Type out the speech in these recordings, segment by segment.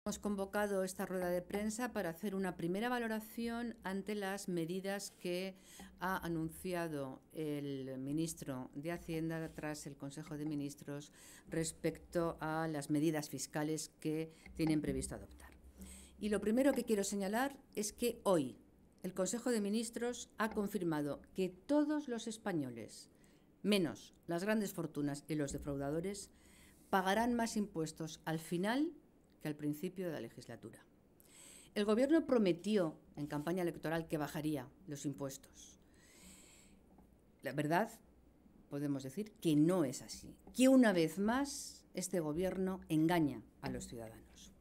Hemos convocado esta rueda de prensa para hacer una primera valoración ante las medidas que ha anunciado el ministro de Hacienda tras el Consejo de Ministros respecto a las medidas fiscales que tienen previsto adoptar. Y lo primero que quiero señalar es que hoy el Consejo de Ministros ha confirmado que todos los españoles, menos las grandes fortunas y los defraudadores, pagarán más impuestos al final que al principio de la legislatura. El Gobierno prometió en campaña electoral que bajaría los impuestos. La verdad, podemos decir que no es así, que una vez más este Gobierno engaña a los ciudadanos.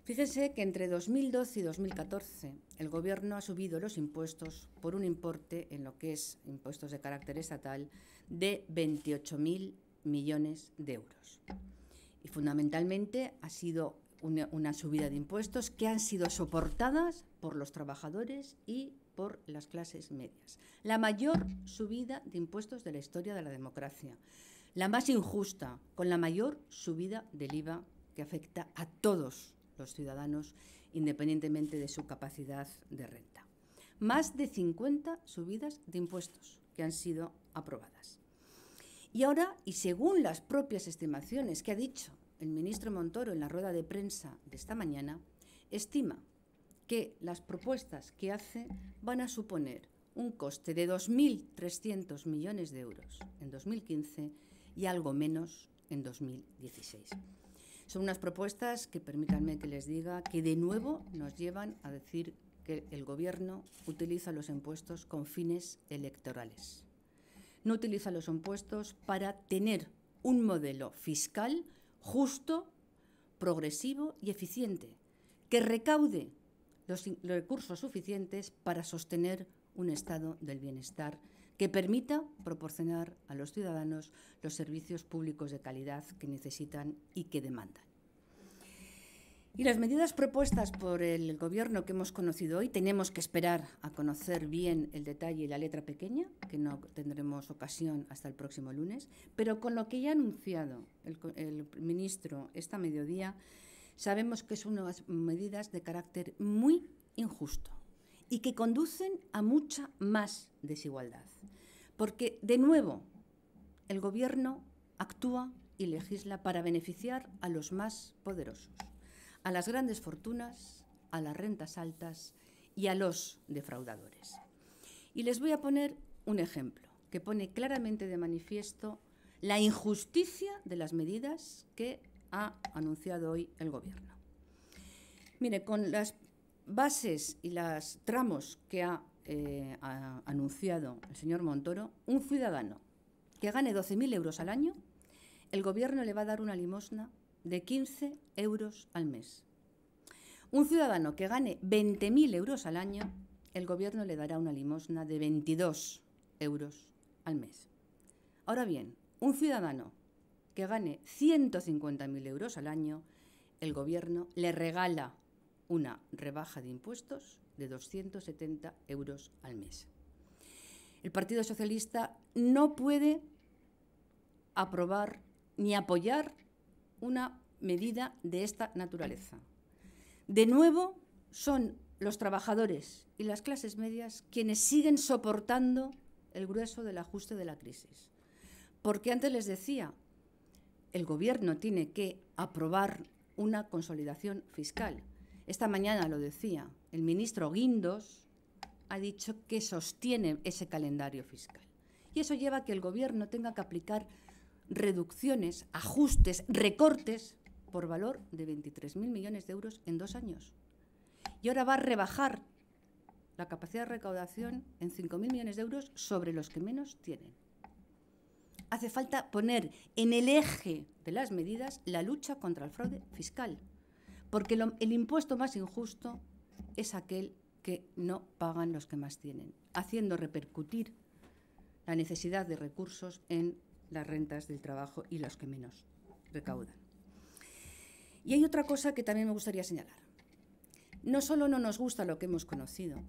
Fíjense que entre 2012 y 2014 el Gobierno ha subido los impuestos por un importe, en lo que es impuestos de carácter estatal, de 28.000 millones de euros. Y fundamentalmente ha sido una subida de impuestos que han sido soportadas por los trabajadores y por las clases medias. La mayor subida de impuestos de la historia de la democracia, la más injusta, con la mayor subida del IVA que afecta a todos los ciudadanos, independientemente de su capacidad de renta. Más de 50 subidas de impuestos que han sido aprobadas. Y ahora, y según las propias estimaciones que ha dicho el ministro Montoro en la rueda de prensa de esta mañana, estima que las propuestas que hace van a suponer un coste de 2.300 millones de euros en 2015 y algo menos en 2016. Son unas propuestas que, permítanme que les diga, que de nuevo nos llevan a decir que el Gobierno utiliza los impuestos con fines electorales. No utiliza los impuestos para tener un modelo fiscal justo, progresivo y eficiente, que recaude los recursos suficientes para sostener un estado del bienestar que permita proporcionar a los ciudadanos los servicios públicos de calidad que necesitan y que demandan. Y las medidas propuestas por el Gobierno que hemos conocido hoy, tenemos que esperar a conocer bien el detalle y la letra pequeña, que no tendremos ocasión hasta el próximo lunes, pero con lo que ya ha anunciado el ministro esta mediodía, sabemos que son unas medidas de carácter muy injusto y que conducen a mucha más desigualdad. Porque, de nuevo, el Gobierno actúa y legisla para beneficiar a los más poderosos, a las grandes fortunas, a las rentas altas y a los defraudadores. Y les voy a poner un ejemplo que pone claramente de manifiesto la injusticia de las medidas que ha anunciado hoy el Gobierno. Mire, con las bases y los tramos que ha anunciado el señor Montoro, un ciudadano que gane 12.000 euros al año, el Gobierno le va a dar una limosna de 15 euros al mes. Un ciudadano que gane 20.000 euros al año, el Gobierno le dará una limosna de 22 euros al mes. Ahora bien, un ciudadano que gane 150.000 euros al año, el Gobierno le regala una rebaja de impuestos de 270 euros al mes. El Partido Socialista no puede aprobar ni apoyar una medida de esta naturaleza. De nuevo, son los trabajadores y las clases medias quienes siguen soportando el grueso del ajuste de la crisis. Porque antes les decía, el Gobierno tiene que aprobar una consolidación fiscal. Esta mañana lo decía, el ministro Guindos ha dicho que sostiene ese calendario fiscal. Y eso lleva a que el Gobierno tenga que aplicar reducciones, ajustes, recortes por valor de 23.000 millones de euros en 2 años. Y ahora va a rebajar la capacidad de recaudación en 5.000 millones de euros sobre los que menos tienen. Hace falta poner en el eje de las medidas la lucha contra el fraude fiscal, porque el impuesto más injusto es aquel que no pagan los que más tienen, haciendo repercutir la necesidad de recursos en las rentas del trabajo y los que menos recaudan. Y hay otra cosa que también me gustaría señalar. No solo no nos gusta lo que hemos conocido,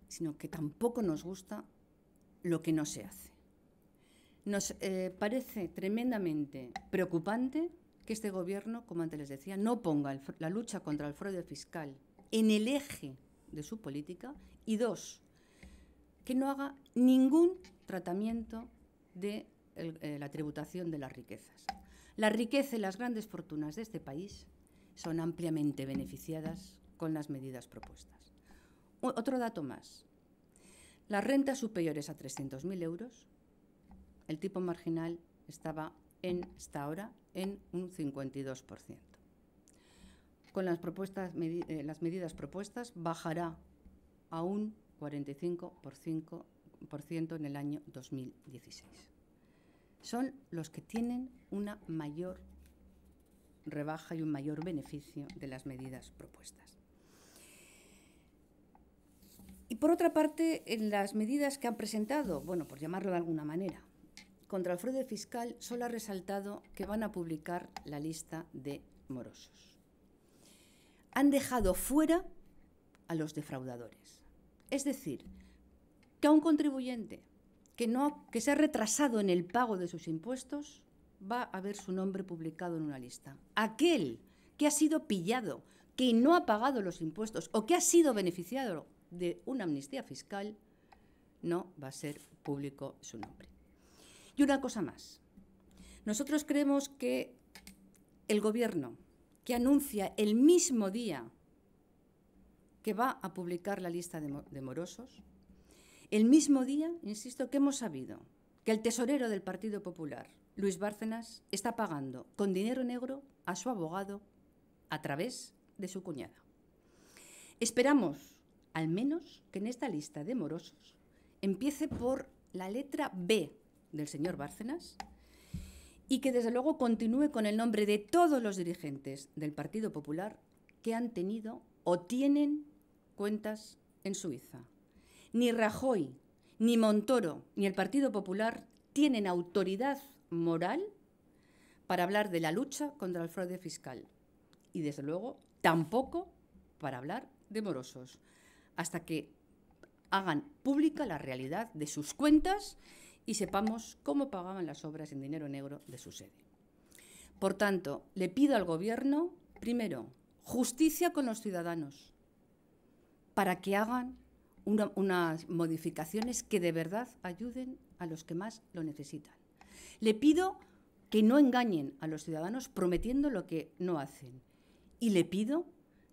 sino que tampoco nos gusta lo que no se hace. Nos parece tremendamente preocupante que este Gobierno, como antes les decía, no ponga la lucha contra el fraude fiscal en el eje de su política, y dos, que no haga ningún tratamiento de la tributación de las riquezas. La riqueza y las grandes fortunas de este país son ampliamente beneficiadas con las medidas propuestas. Otro dato más. Las rentas superiores a 300.000 euros, el tipo marginal estaba hasta ahora en un 52%. Con las medidas propuestas bajará a un 45% en el año 2016. Son los que tienen una mayor rebaja y un mayor beneficio de las medidas propuestas. Y por otra parte, en las medidas que han presentado, bueno, por llamarlo de alguna manera, contra el fraude fiscal, solo ha resaltado que van a publicar la lista de morosos. Han dejado fuera a los defraudadores. Es decir, que a un contribuyente que se ha retrasado en el pago de sus impuestos va a ver su nombre publicado en una lista. Aquel que ha sido pillado, que no ha pagado los impuestos o que ha sido beneficiado de una amnistía fiscal, no va a ser público su nombre. Y una cosa más. Nosotros creemos que el Gobierno, que anuncia el mismo día que va a publicar la lista de morosos, el mismo día, insisto, que hemos sabido que el tesorero del Partido Popular, Luis Bárcenas, está pagando con dinero negro a su abogado a través de su cuñada. Esperamos, al menos, que en esta lista de morosos empiece por la letra B del señor Bárcenas y que, desde luego, continúe con el nombre de todos los dirigentes del Partido Popular que han tenido o tienen cuentas en Suiza. Ni Rajoy, ni Montoro, ni el Partido Popular tienen autoridad moral para hablar de la lucha contra el fraude fiscal. Y, desde luego, tampoco para hablar de morosos, hasta que hagan pública la realidad de sus cuentas y sepamos cómo pagaban las obras en dinero negro de su sede. Por tanto, le pido al Gobierno, primero, justicia con los ciudadanos, para que hagan unas modificaciones que de verdad ayuden a los que más lo necesitan. Le pido que no engañen a los ciudadanos prometiendo lo que no hacen. Y le pido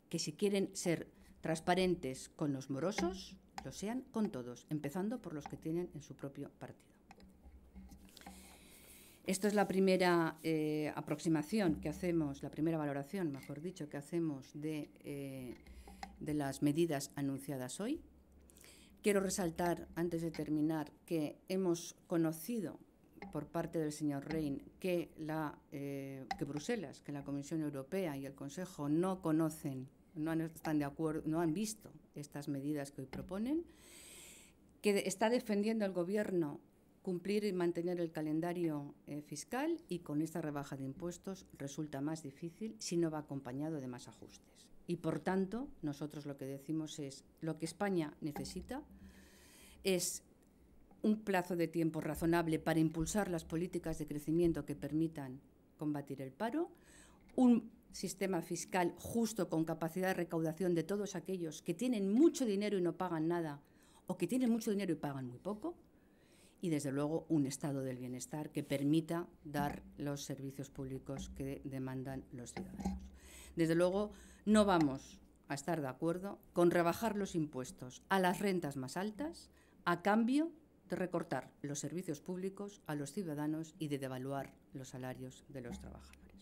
que, si quieren ser transparentes con los morosos, lo sean con todos, empezando por los que tienen en su propio partido. Esto es la primera aproximación que hacemos, la primera valoración, mejor dicho, que hacemos de las medidas anunciadas hoy. Quiero resaltar, antes de terminar, que hemos conocido por parte del señor Rehn que Bruselas, que la Comisión Europea y el Consejo no conocen, están de acuerdo, no han visto estas medidas que hoy proponen, que está defendiendo el Gobierno cumplir y mantener el calendario fiscal, y con esta rebaja de impuestos resulta más difícil si no va acompañado de más ajustes. Y, por tanto, nosotros lo que decimos es lo que España necesita es un plazo de tiempo razonable para impulsar las políticas de crecimiento que permitan combatir el paro, un sistema fiscal justo con capacidad de recaudación de todos aquellos que tienen mucho dinero y no pagan nada, o que tienen mucho dinero y pagan muy poco, y, desde luego, un estado del bienestar que permita dar los servicios públicos que demandan los ciudadanos. Desde luego, no vamos a estar de acuerdo con rebajar los impuestos a las rentas más altas a cambio de recortar los servicios públicos a los ciudadanos y de devaluar los salarios de los trabajadores.